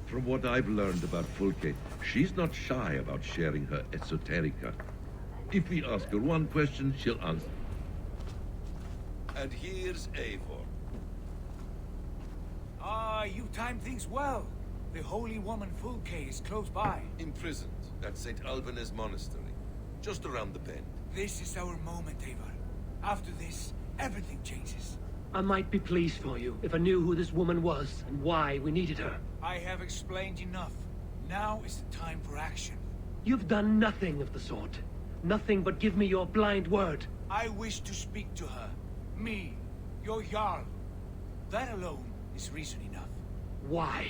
From what I've learned about Fulke, she's not shy about sharing her esoterica. If we ask her one question, she'll answer. And here's Eivor. Ah, you timed things well. The holy woman Fulke is close by. Imprisoned at St. Alban's monastery, just around the bend. This is our moment, Eivor. After this, everything changes. I might be pleased for you if I knew who this woman was and why we needed her. I have explained enough. Now is the time for action. You've done nothing of the sort. Nothing but give me your blind word. I wish to speak to her. Me, your Jarl. That alone is reason enough. Why?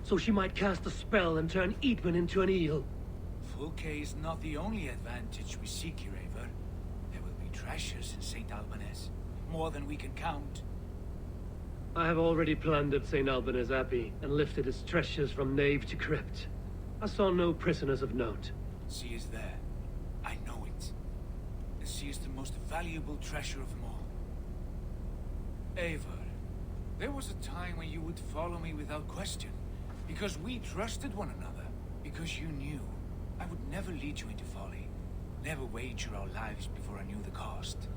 So she might cast a spell and turn Eadwyn into an eel. Fulke is not the only advantage we seek here, Eivor. There will be treasures in St. Alban's. More than we can count. I have already plundered St. Alban's Abbey and lifted its treasures from nave to crypt. I saw no prisoners of note. She is there. I know it. And she is the most valuable treasure of them all. Eivor, there was a time when you would follow me without question. Because we trusted one another. Because you knew I would never lead you into folly. Never wager our lives before I knew the cost.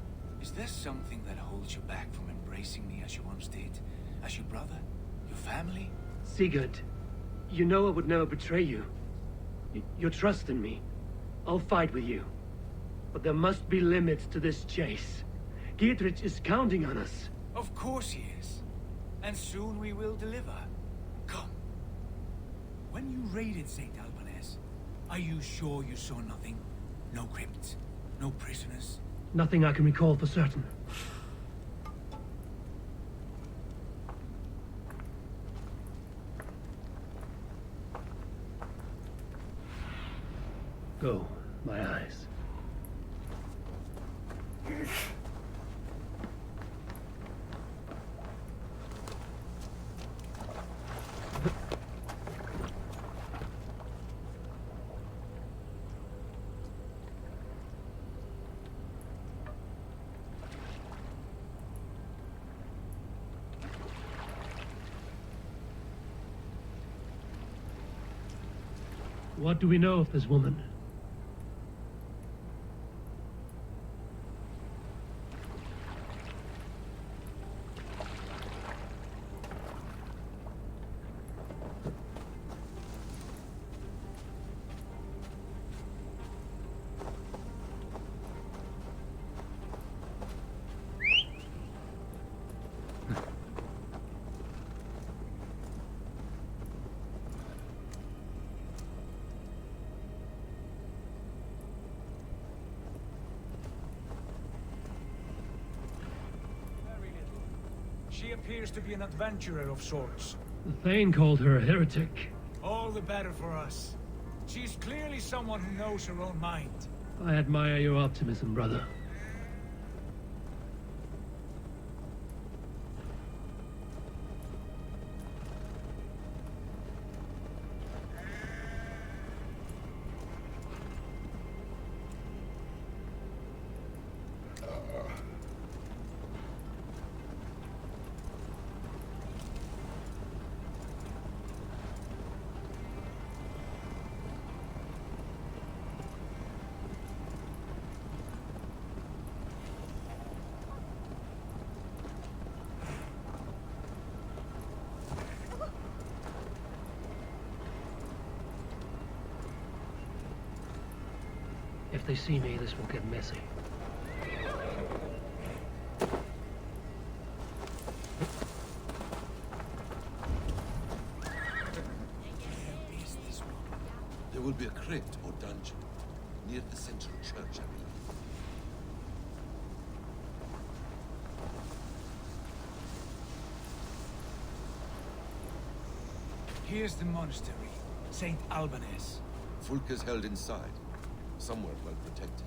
Is there something that holds you back from embracing me as you once did? As your brother? Your family? Sigurd, you know I would never betray you. Your trust in me. I'll fight with you. But there must be limits to this chase. Dietrich is counting on us. Of course he is. And soon we will deliver. Come. When you raided St. Alban's, are you sure you saw nothing? No crypts? No prisoners? Nothing I can recall for certain. Go, my eyes. What do we know of this woman? She appears to be an adventurer of sorts. The Thane called her a heretic. All the better for us. She's clearly someone who knows her own mind. I admire your optimism, brother. If they see me, this will get messy. There will be a crypt or dungeon near the central church, I believe. Here's the monastery, St. Alban's. Fulke's held inside, somewhere well protected.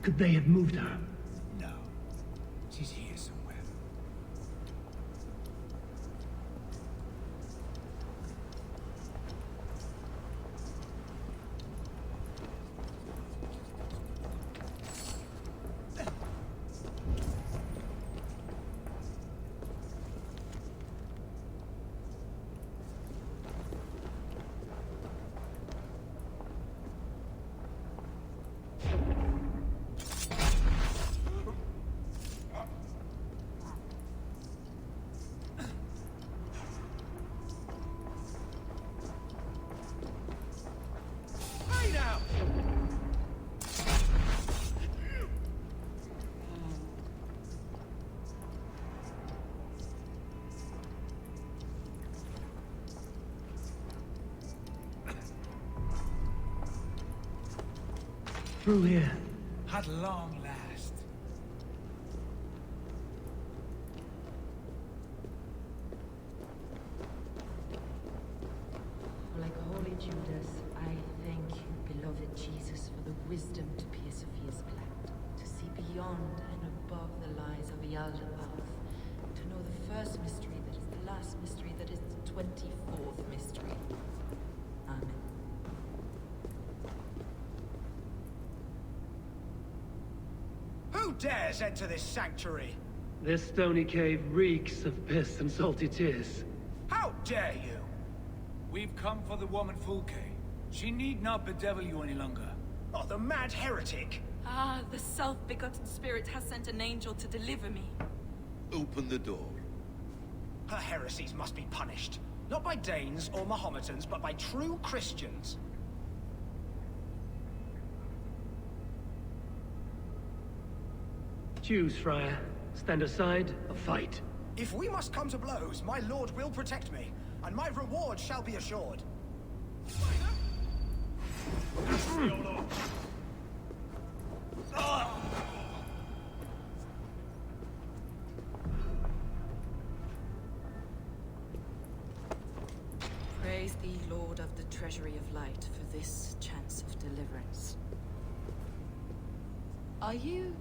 Could they have moved her? No. She's here somewhere. Through here. At long last. Like holy Judas, I thank you, beloved Jesus, for the wisdom to pierce Sophia's plan, to see beyond and above the lies of Beelzebub, to know the first mystery that is the last mystery that is the 24th mystery. Amen. Who dares enter this sanctuary? This stony cave reeks of piss and salty tears. How dare you? We've come for the woman Fulke. She need not bedevil you any longer. Oh, the mad heretic! Ah, the self-begotten spirit has sent an angel to deliver me. Open the door. Her heresies must be punished. Not by Danes or Mohammedans, but by true Christians. Choose, Friar. Stand aside or fight. If we must come to blows, my lord will protect me, and my reward shall be assured. Praise thee, Lord of the treasury of light, for this chance of deliverance. Are you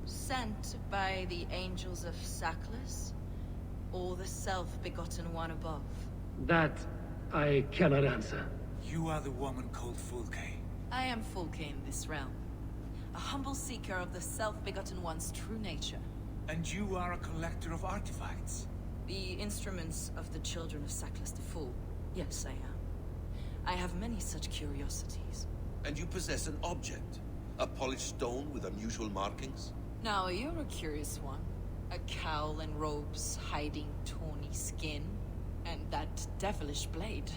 sent by the angels of Sackless, or the self-begotten one above? That I cannot answer. You are the woman called Fulke. I am Fulke in this realm, a humble seeker of the self-begotten one's true nature, And you are a collector of artifacts. the instruments of the children of Sackless the Fool. Yes, I am. I have many such curiosities. And you possess an object. A polished stone with unusual markings. Now, you're a curious one. A cowl and robes hiding tawny skin, and that devilish blade.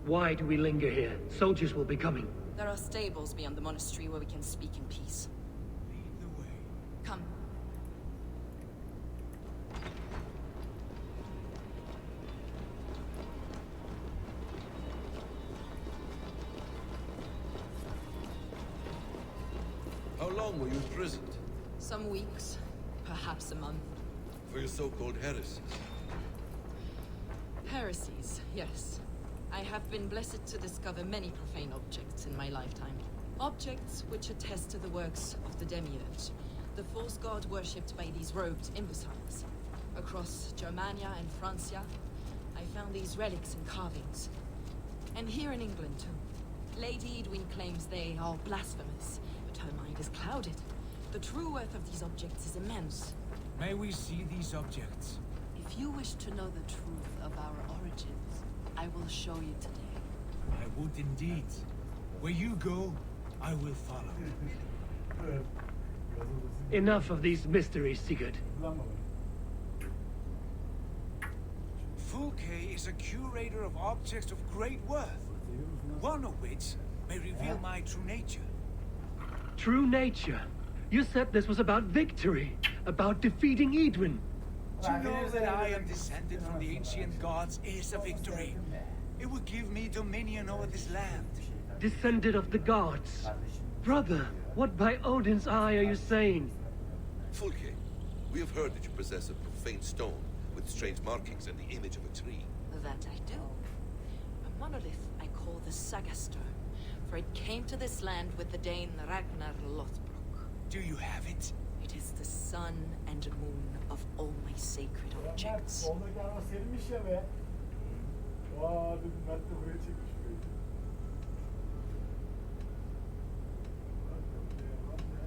Why do we linger here? Soldiers will be coming. There are stables beyond the monastery where we can speak in peace. Lead the way. Come. How long were you imprisoned? Some weeks, perhaps a month. For your so-called heresies? Heresies, yes. I have been blessed to discover many profane objects in my lifetime. Objects which attest to the works of the demiurge, the false god worshipped by these robed imbeciles. Across Germania and Francia, I found these relics and carvings. And here in England, too. Lady Eadwyn claims they are blasphemous, but her mind is clouded. The true worth of these objects is immense. May we see these objects? If you wish to know the truth of our origins, I will show you today. I would indeed. Where you go, I will follow. Enough of these mysteries, Sigurd. Fulke is a curator of objects of great worth, one of which may reveal my true nature. True nature. You said this was about victory, about defeating Eadwyn. To know that I am descended from the ancient gods is a victory. It will give me dominion over this land. Descended of the gods. Brother, what by Odin's eye are you saying? Fulke, we have heard that you possess a profane stone with strange markings and the image of a tree. That I do. A monolith I call the Saga Stone, for it came to this land with the Dane Ragnar Lothbrok. Do you have it? It is the sun and moon of all my sacred objects. Soldaki araba seninmiş ya be. Vaa dedim Mert de buraya çekmiş böyle.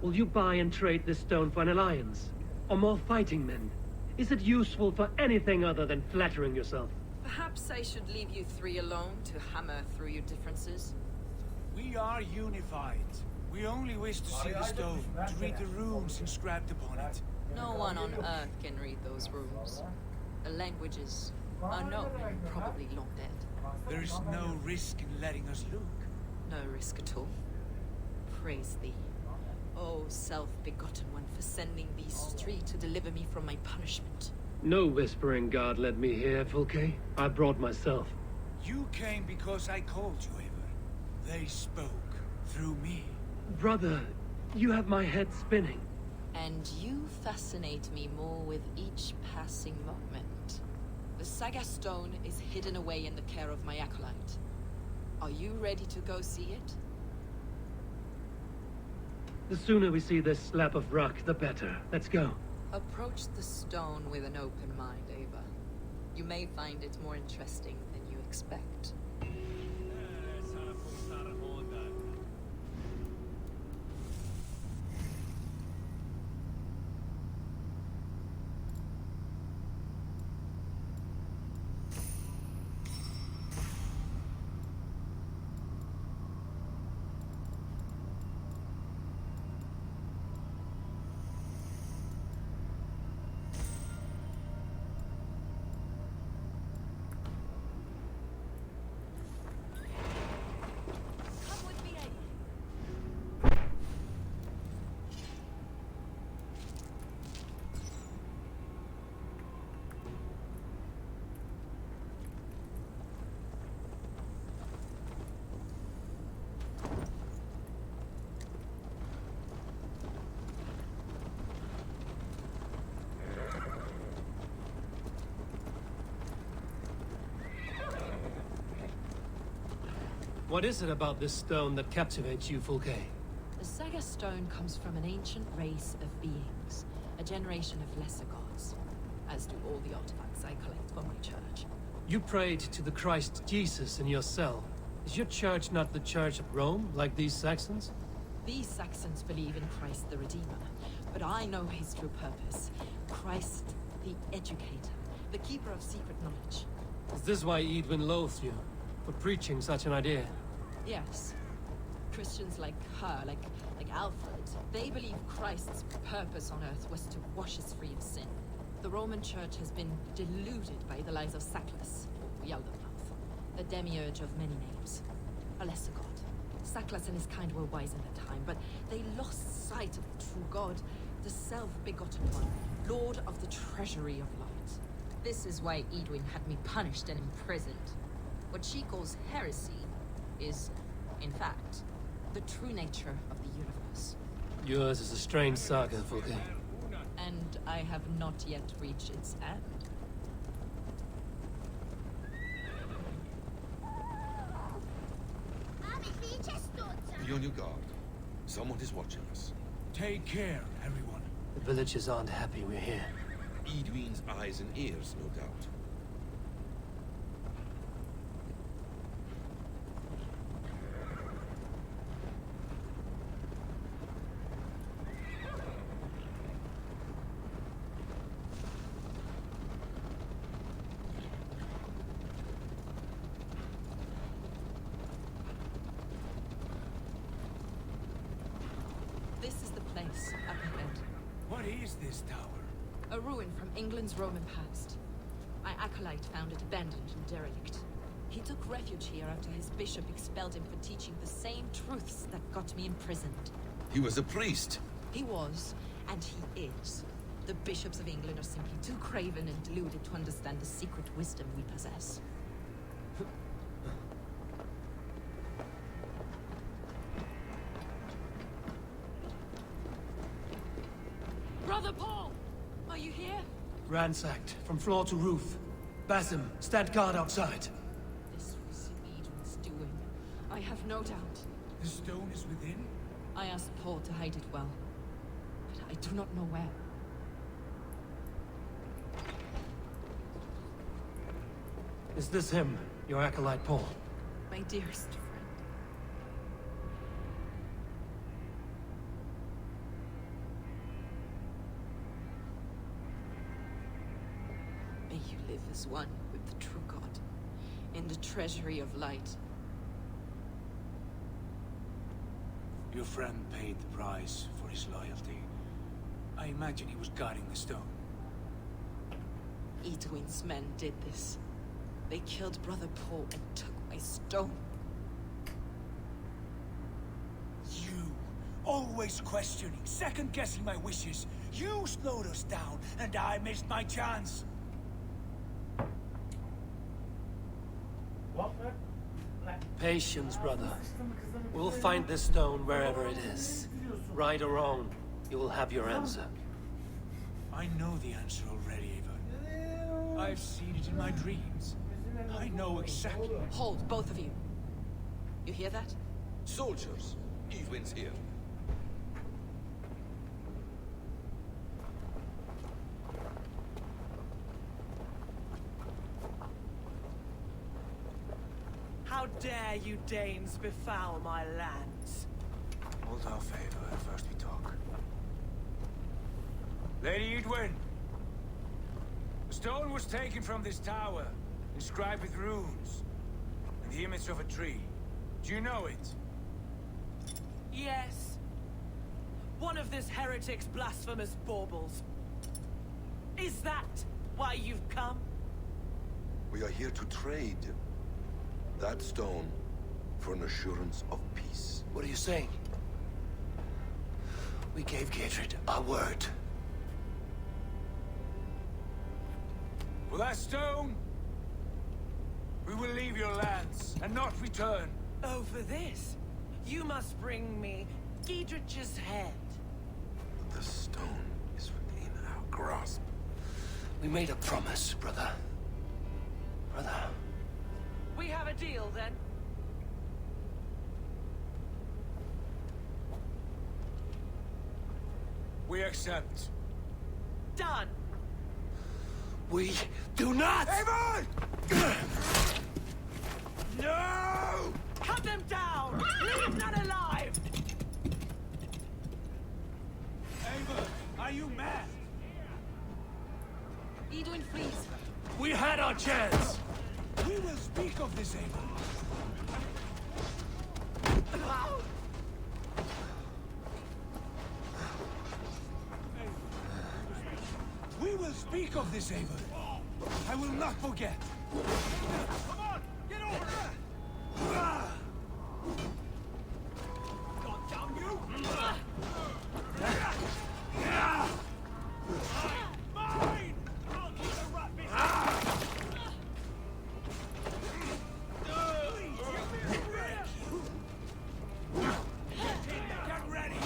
Will you buy and trade this stone for an alliance? Or more fighting men? Is it useful for anything other than flattering yourself? Perhaps I should leave you three alone to hammer through your differences. We are unified. We only wish to see the stone, to read the runes inscribed upon it. No one on Earth can read those runes. The languages are known and probably long dead. There is no risk in letting us look. No risk at all. Praise thee, O self-begotten one, for sending these three to deliver me from my punishment. No whispering God led me here, Fulke. I brought myself. You came because I called you, Eivor. They spoke through me. Brother, you have my head spinning. And you fascinate me more with each passing moment. The Saga Stone is hidden away in the care of my acolyte. Are you ready to go see it? The sooner we see this slab of rock, the better. Let's go. Approach the stone with an open mind, Ava. You may find it more interesting than you expect. What is it about this stone that captivates you, Fulke? The Saga Stone comes from an ancient race of beings, a generation of lesser gods, as do all the artifacts I collect for my church. You prayed to the Christ Jesus in your cell. Is your church not the Church of Rome, like these Saxons? These Saxons believe in Christ the Redeemer, but I know his true purpose. Christ the Educator, the keeper of secret knowledge. Is this why Eadwyn loathed you? For preaching such an idea? Yes. Christians like her, like Alfred, they believe Christ's purpose on earth was to wash us free of sin. The Roman Church has been deluded by the lies of Saklas, or Yaldabaoth, the demiurge of many names. A lesser god. Saklas and his kind were wise in their time, but they lost sight of the true God, the self-begotten one, Lord of the treasury of light. This is why Eadwyn had me punished and imprisoned. What she calls heresy is, in fact, the true nature of the universe. Yours is a strange saga, Fulke. And I have not yet reached its end. Be on your guard. Someone is watching us. Take care, everyone. The villagers aren't happy we're here. Eadwyn's eyes and ears, no doubt. This is the place up ahead. What is this tower? A ruin from England's Roman past. My acolyte found it abandoned and derelict. He took refuge here after his bishop expelled him for teaching the same truths that got me imprisoned. He was a priest. He was, and he is. The bishops of England are simply too craven and deluded to understand the secret wisdom we possess. Brother Paul! Are you here? Ransacked, from floor to roof. Basim, stand guard outside. This was Eadwyn's doing. I have no doubt. The stone is within? I asked Paul to hide it well. I do not know where. Is this him, your acolyte Paul? My dearest friend. May you live as one with the true God, in the treasury of light. Your friend paid the price for his loyalty. I imagine he was guarding the stone. Eadwyn's men did this. They killed Brother Paul and took my stone. You, always questioning, second-guessing my wishes. You slowed us down, and I missed my chance. What lan? Lan. Patience, brother. Sıçtım kızını We'll bize- find this stone wherever it is. Right or wrong, you will have your answer. I know the answer already, Eadwyn. I've seen it in my dreams. I know exactly. Hold, both of you. You hear that? Soldiers, Eadwyn's here. How dare you Danes befoul my lands? Hold off, Eadwyn. First we talk. Lady Eadwyn, the stone was taken from this tower, inscribed with runes, and the image of a tree. Do you know it? Yes. One of this heretic's blasphemous baubles. Is that why you've come? We are here to trade that stone for an assurance of peace. What are you saying? We gave Gatred our word. For that stone, we will leave your lands and not return. Oh, for this, you must bring me Giedrich's head. The stone is within our grasp. We made a promise, brother. Brother. We have a deal, then? We accept. Done. We do not! Eadwyn! No! Cut them down! Leave none alive! Eadwyn, are you mad? Eadwyn, please. We had our chance! We will speak of this, Eadwyn. We will speak of this, Eadwyn. I will not forget. Come on, get over here! God damn you! Mine! I'll keep the rat behind! Get ready!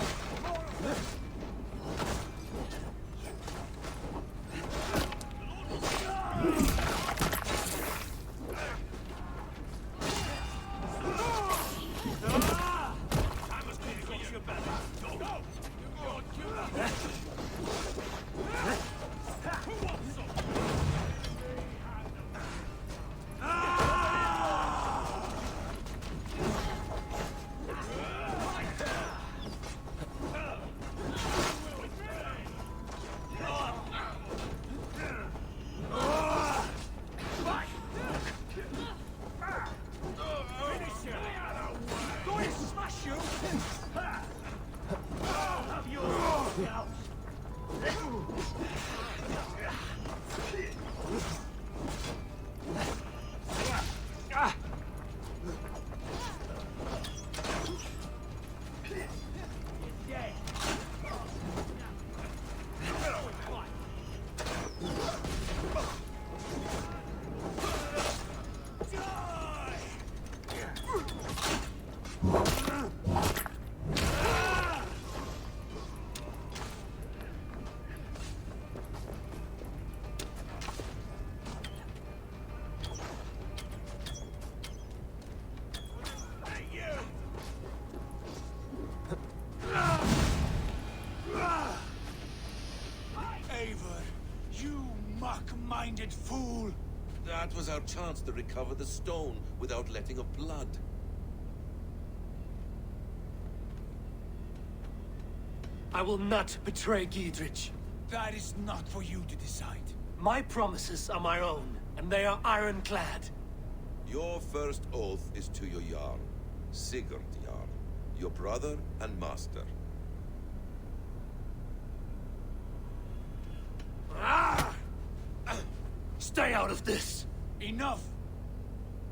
You muck-minded fool! That was our chance to recover the stone without letting of blood. I will not betray Eadwyn. That is not for you to decide. My promises are my own, and they are ironclad. Your first oath is to your Jarl, Sigurd Jarl, your brother and master. Ah! Stay out of this! Enough!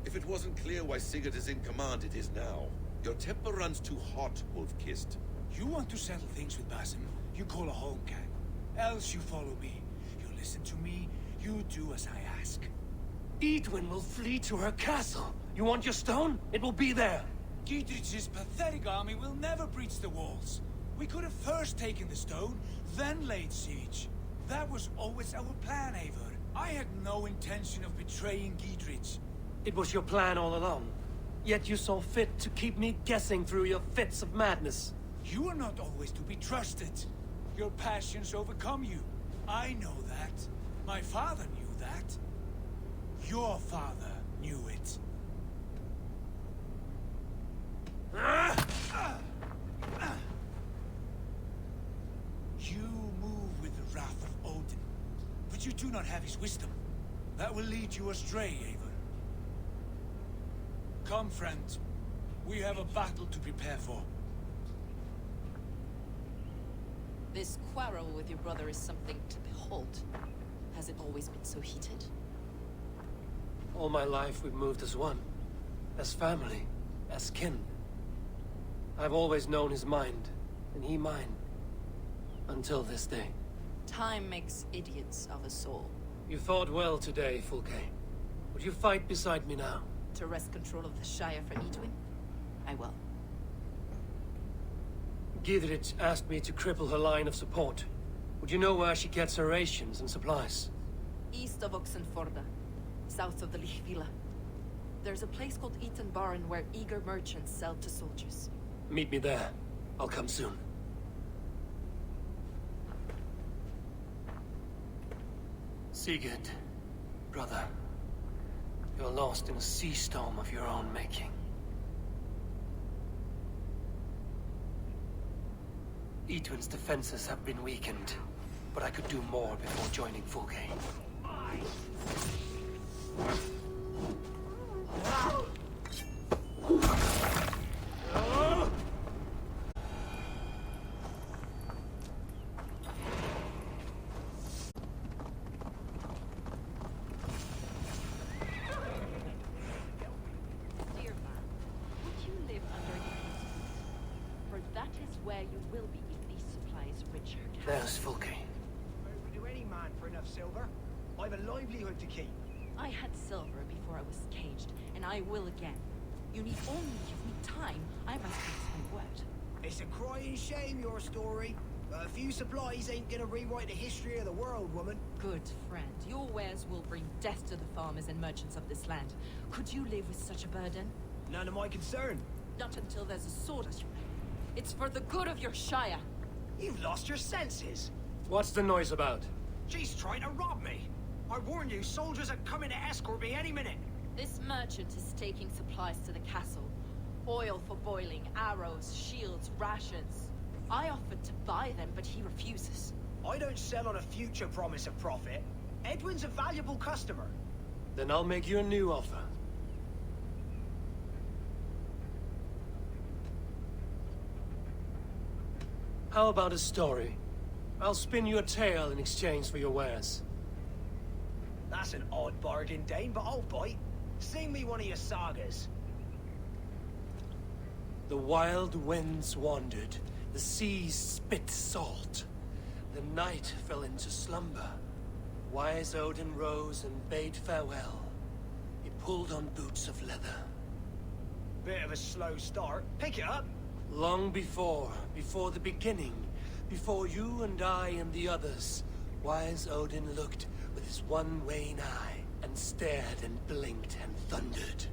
If it wasn't clear why Sigurd is in command, it is now. Your temper runs too hot, Wolf-Kissed. You want to settle things with Basim, you call a home gang. Else you follow me. You listen to me, you do as I ask. Eadwyn will flee to her castle. You want your stone? It will be there. Dietrich's pathetic army will never breach the walls. We could have first taken the stone, then laid siege. That was always our plan, Eivor. I had no intention of betraying Dietrich. It was your plan all along. Yet you saw fit to keep me guessing through your fits of madness. You are not always to be trusted. Your passions overcome you. I know that. My father knew that. Your father knew it. You move with the wrath of Odin, but you do not have his wisdom. That will lead you astray, Eivor. Come, friend. We have a battle to prepare for. This quarrel with your brother is something to behold. Has it always been so heated? All my life we've moved as one. As family. As kin. I've always known his mind, and he mine. Until this day. Time makes idiots of us all. You fought well today, Fulke. Would you fight beside me now? To wrest control of the Shire for Eadwyn? I will. Gidrich asked me to cripple her line of support. Would you know where she gets her rations and supplies? East of Oxenforda, south of the Lichvila. There's a place called Eaton Barn where eager merchants sell to soldiers. Meet me there. I'll come soon. Sigurd, brother. You're lost in a sea storm of your own making. Eadwyn's defenses have been weakened, but I could do more before joining Fulke. Dear man, would you live underneath this roof? For that is where you will be if these supplies reach her castle. There's Fulke. Would do any man for enough silver? I've a livelihood to keep. I had silver before I was caged, and I will again. You need only give me time. I must keep my word. It's a crying shame, your story. A few supplies ain't gonna rewrite the history of the world, woman. Good friend, your wares will bring death to the farmers and merchants of this land. Could you live with such a burden? None of my concern. Not until there's a sword at your neck. It's for the good of your Shire. You've lost your senses. What's the noise about? She's trying to rob me. I warn you, soldiers are coming to escort me any minute. This merchant is taking supplies to the castle. Oil for boiling, arrows, shields, rations. I offered to buy them, but he refuses. I don't sell on a future promise of profit. Eadwyn's a valuable customer. Then I'll make you a new offer. How about a story? I'll spin you a tale in exchange for your wares. That's an odd bargain, Dane, but I'll bite. Sing me one of your sagas. The wild winds wandered, the seas spit salt. The night fell into slumber. Wise Odin rose and bade farewell. He pulled on boots of leather. Bit of a slow start. Pick it up. Long before the beginning, before you and I and the others, Wise Odin looked with his one wan eye and stared and blinked and thundered.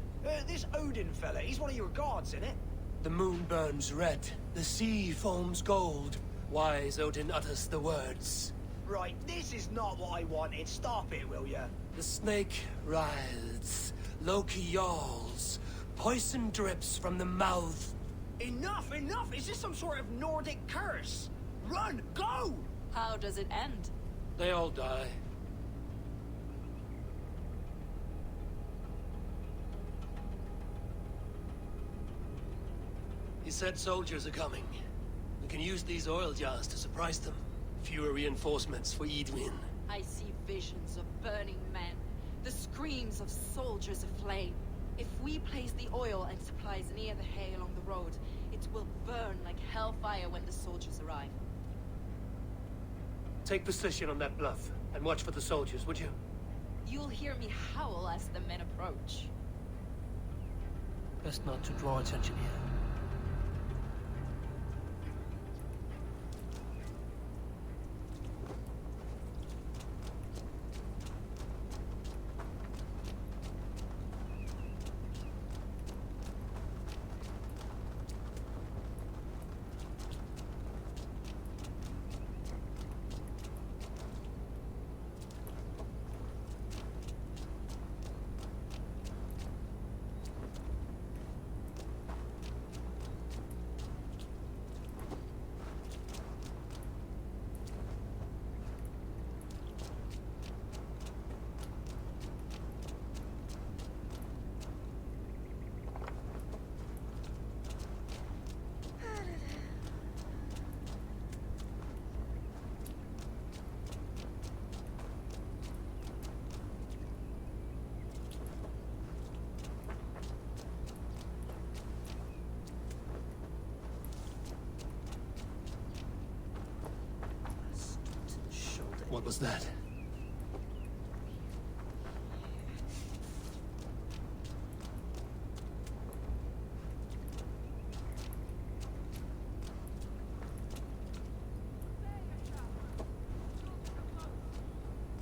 This Odin fella, he's one of your gods, isn't it? The moon burns red, the sea foams gold. Wise Odin utters the words, Right, this is not what I wanted. Stop it, will ya? The snake writhes, Loki yawls, poison drips from the mouth. Enough, enough! Is this some sort of Nordic curse? Run, go! How does it end? They all die. He said soldiers are coming. We can use these oil jars to surprise them. Fewer reinforcements for Eadwyn. I see visions of burning men, the screams of soldiers aflame. If we place the oil and supplies near the hay along the road, it will burn like hellfire when the soldiers arrive. Take position on that bluff, and watch for the soldiers, would you? You'll hear me howl as the men approach. Best not to draw attention here. What was that?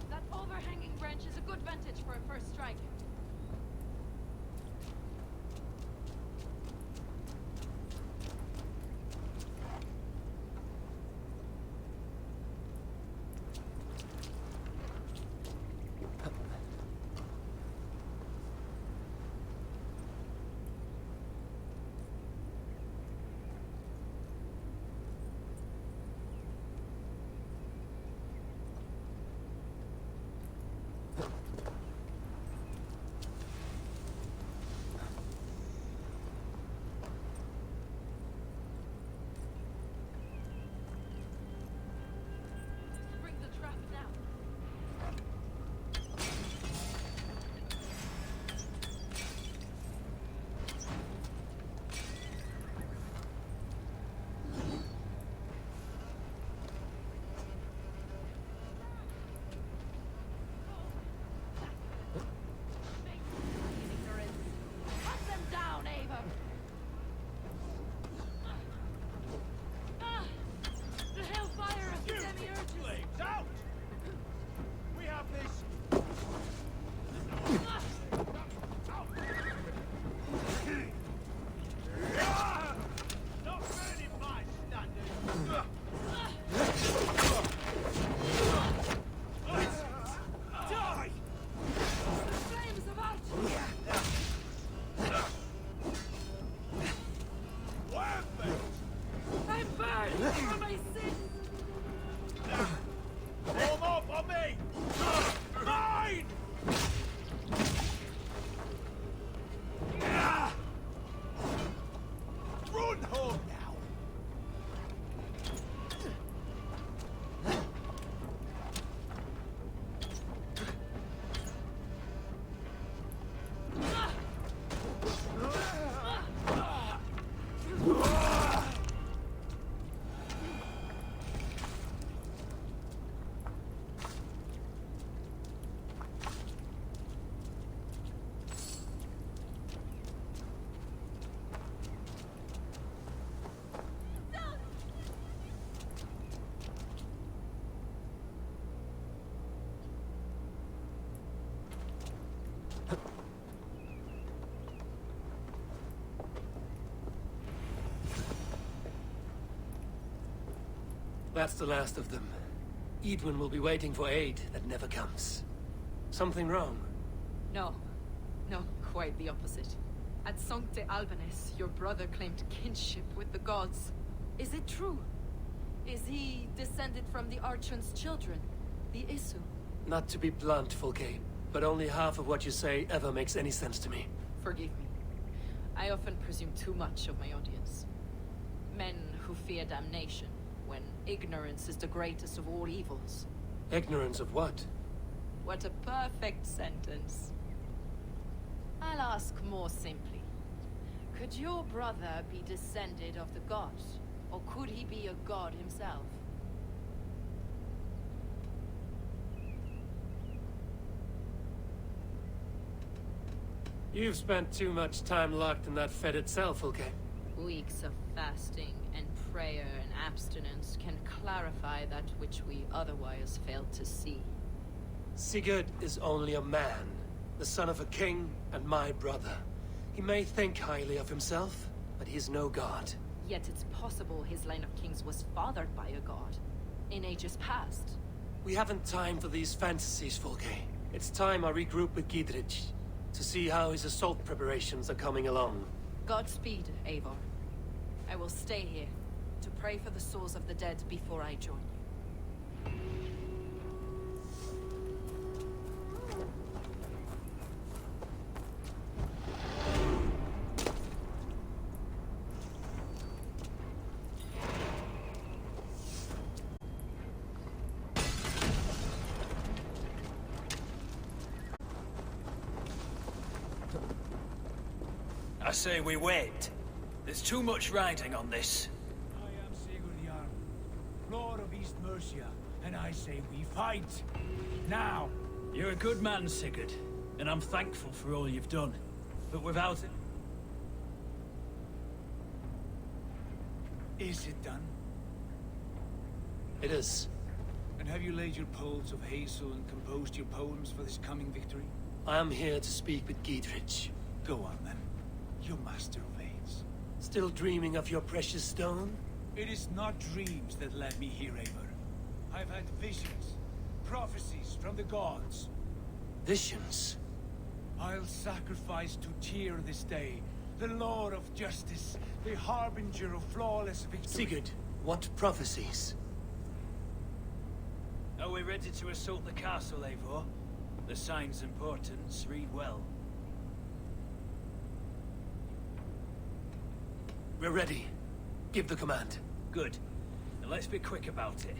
That overhanging branch is a good vantage for a first strike. Bring the trap now. Cut them down, Ava! The hellfire of the demiurge! Flames out! We have this. Not really my standard. Die! The flames of out! I'm burned for my sins! Warm up on me! Mine! Run home now! That's the last of them. Eadwyn will be waiting for aid that never comes. Something wrong? No. No, quite the opposite. At Sancte Albanus, your brother claimed kinship with the gods. Is it true? Is he descended from the Archon's children, the Isu? Not to be blunt, Fulke, but only half of what you say ever makes any sense to me. Forgive me. I often presume too much of my audience. Men who fear damnation, when ignorance is the greatest of all evils. Ignorance of what? What a perfect sentence. I'll ask more simply. Could your brother be descended of the gods? Or could he be a god himself? You've spent too much time locked in that fed itself, Fulke. Weeks of fasting and prayer and abstinence can clarify that which we otherwise fail to see. Sigurd is only a man, the son of a king and my brother. He may think highly of himself, but he's no god. Yet it's possible his line of kings was fathered by a god, in ages past. We haven't time for these fantasies, Fulke. It's time I regroup with Gidrich, to see how his assault preparations are coming along. Godspeed, Eivor. I will stay here, to pray for the souls of the dead before I join you. I say we wait. There's too much riding on this. I am Sigurd Jarl, Lord of East Mercia, and I say we fight. Now! You're a good man, Sigurd, and I'm thankful for all you've done. But without it... Is it done? It is. And have you laid your poles of hazel and composed your poems for this coming victory? I am here to speak with Gidrich. Go on, then. Your master of aids. Still dreaming of your precious stone? It is not dreams that led me here, Eivor. I've had visions, prophecies from the gods. Visions? I'll sacrifice to Tyr this day, the Lord of justice, the harbinger of flawless victory. Sigurd, what prophecies? Are we ready to assault the castle, Eivor? The sign's importance, read well. We're ready. Give the command. Good. And let's be quick about it.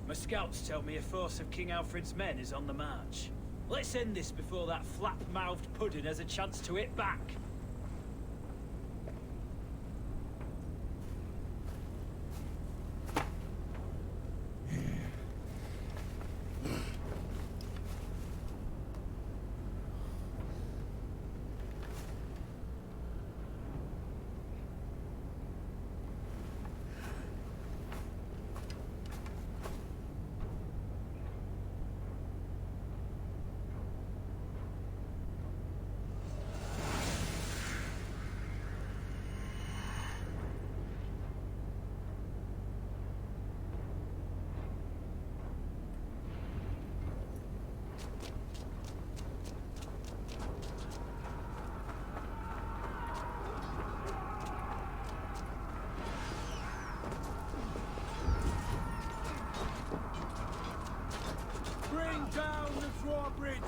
My scouts tell me a force of King Alfred's men is on the march. Let's end this before that flap-mouthed pudding has a chance to hit back. Bring down the drawbridge!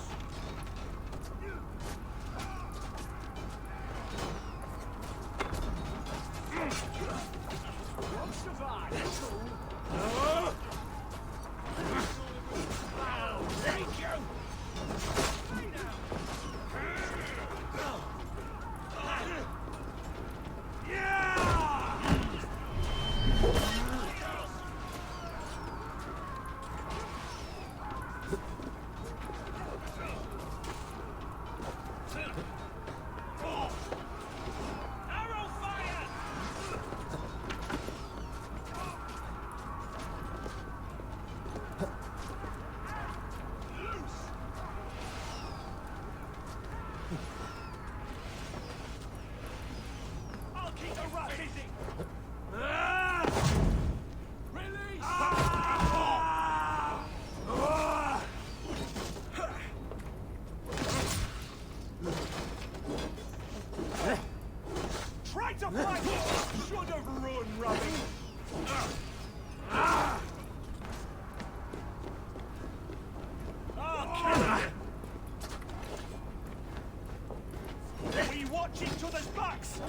bucks!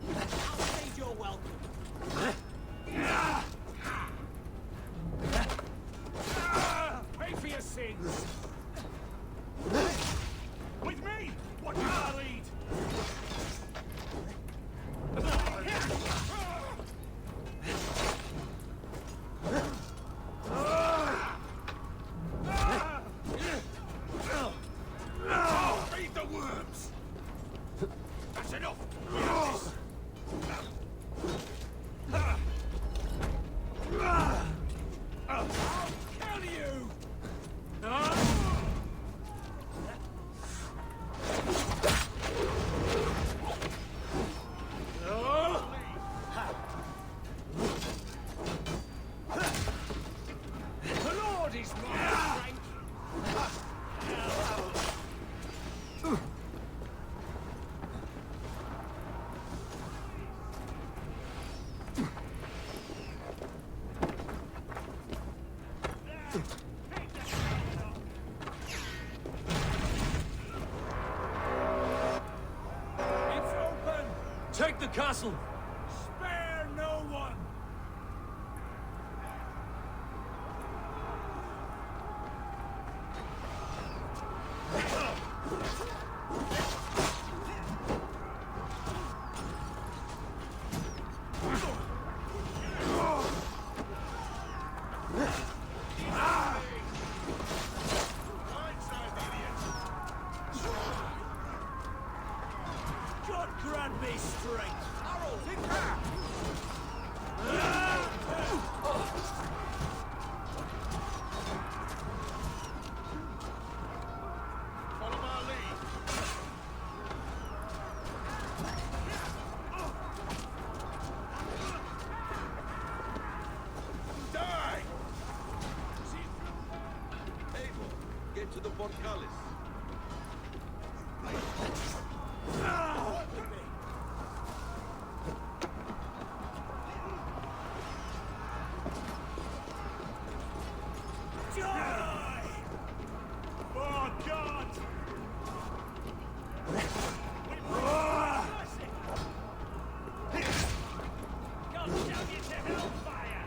I'll save your welcome. Pay for your sins. With me, watch my lead. Feed the worms. That's enough. I'll kill you. The Lord is my strength. It's open. Take the castle! Spare no one. God grant me strength. Follow my lead. Die! Abel, get to the portcullis. Die! For God! God damn you to hellfire!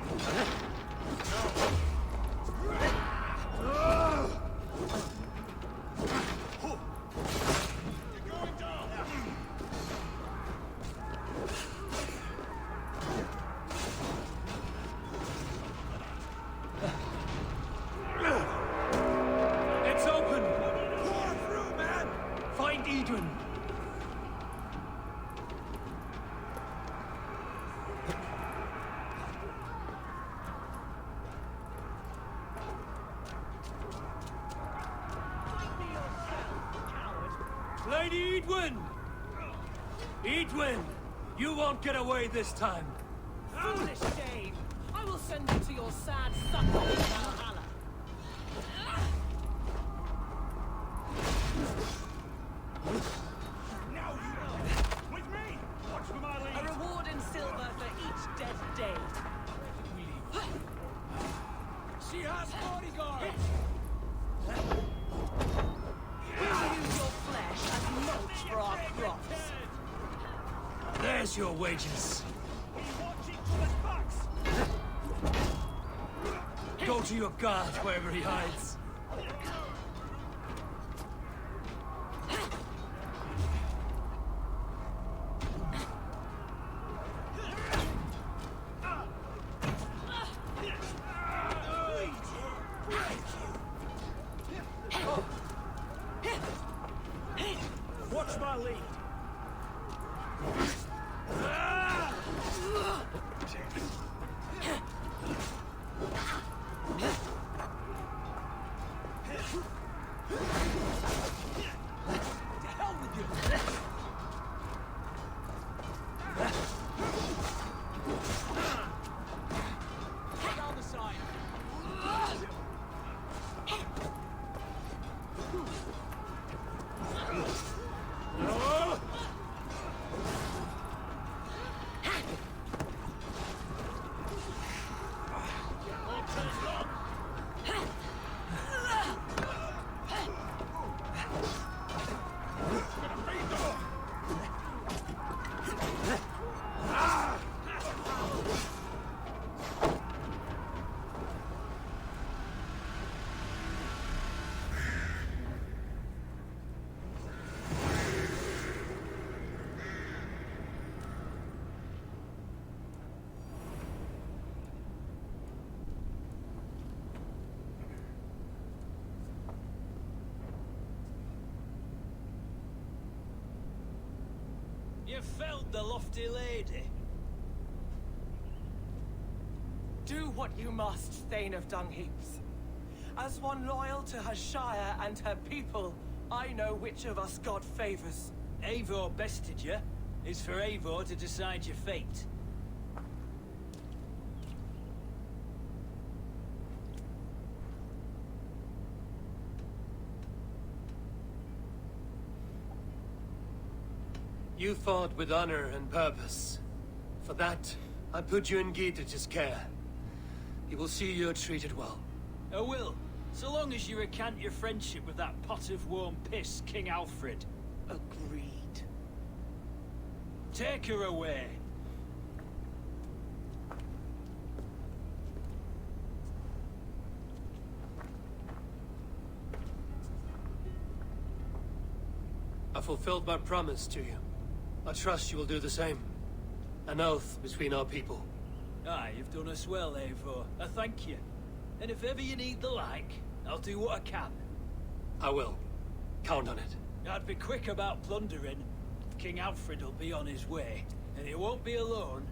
You're going down! It's open! Pour through, man! Find Eadwyn! Lady Eadwyn! Eadwyn! You won't get away this time! Foolish Dave! I will send you to your sad sucker in Valhalla. Now you know! With me! Watch for my A lead! reward in silver for each dead day. She has bodyguards! We will use your flesh as mulch for our crops. There's your wages. We watch each other's backs! Go to your guard wherever he hides. Watch my lead! To hell with you! Down the side! have felled the lofty lady. Do what you must, Thane of Dungheaps. As one loyal to her shire and her people, I know which of us God favors. Eivor bested you. It's for Eivor to decide your fate. You fought with honor and purpose. For that, I put you in Geetrich's care. He will see you're treated well. I will, so long as you recant your friendship with that pot of warm piss, King Alfred. Agreed. Take her away. I fulfilled my promise to you. I trust you will do the same. An oath between our people. Aye, you've done us well, Eivor. I thank you. And if ever you need the like, I'll do what I can. I will. Count on it. I'd be quick about plundering. King Alfred will be on his way, and he won't be alone.